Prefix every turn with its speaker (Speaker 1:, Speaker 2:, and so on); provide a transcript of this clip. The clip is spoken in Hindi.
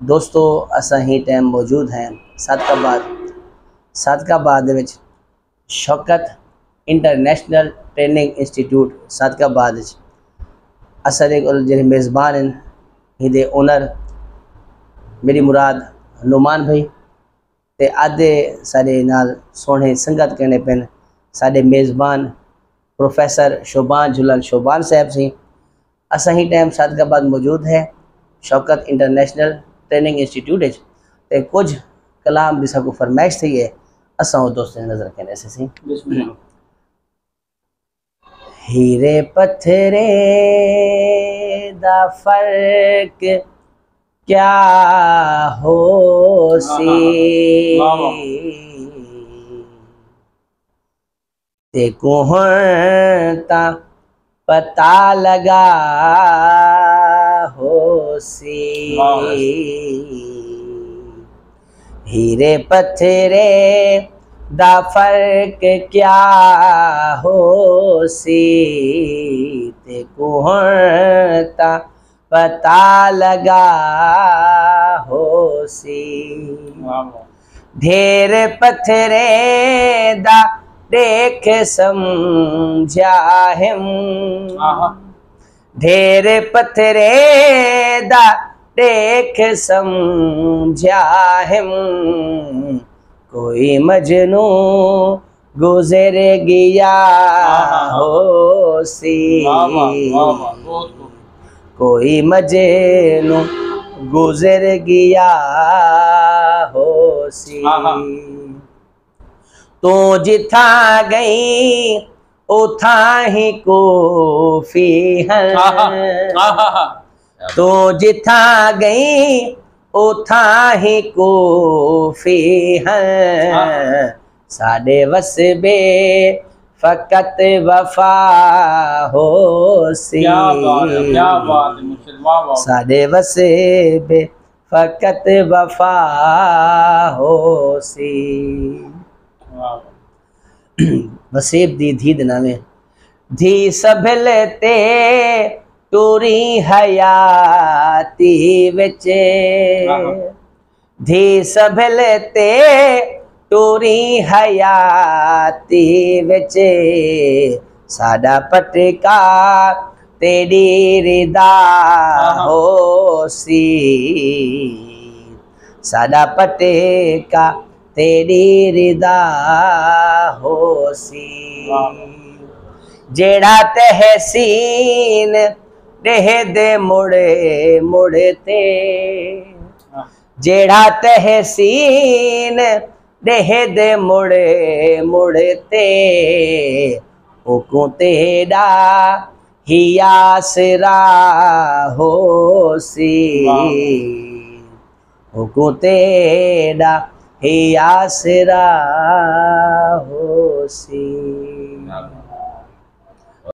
Speaker 1: दोस्तों असां ही टाइम मौजूद हैं सादकाबाद विच Shaukat international training institute Sadiqabad असां जे मेज़बान हैं हिंदे ओनर मेरी मुराद नुमान भाई ते आधे साडे नाल सोहने संगत करने पेन साडे मेज़बान प्रोफेसर शोबान झुलन शोबान साहब सी। असां ही टाइम सादकाबाद मौजूद है शौकत इंटरनेशनल ट्रेनिंग इंस्टीट्यूट ते कुछ कलाम जिसा को फरमाइश थी है असां वो दोस्तों नजर कहने से सी। हीरे पत्थरे दा फर्क क्या हो सी ते कोहता पता लगा हो सी। हीरे पत्थरे दा फर्क क्या हो सी ते कोहता पता लगा हो सी। ढेर पत्थरे दा देख समझा हम ढेर पत्थरे दा देख समझा हम कोई मजनू गुजर गया हो सी। कोई मजनू गुजर गया हो सी। तू जिथा गई उथा ही कोफी है। तू जिथा गई उथा ही कोफी है। साडे वसबे फकत वफा हो सी। साडे वसबे फकत वफा हो सी। वसीब दी धी नामे धी सबलते टूरी हयाती विचे धी सबलते टूरी हयाती विचे साडा पटका तेरी रिदा हो सी। साडा पटका तेरी रिदा हो सी। जेड़ा तहसीन देह दे मुड़े मुड़ते जेड़ा तहसीन देह दे मुड़े मुड़ते ओको तेड़ा ही आसरा हो सी। ओको तेड़ा ही आसरा हो सी।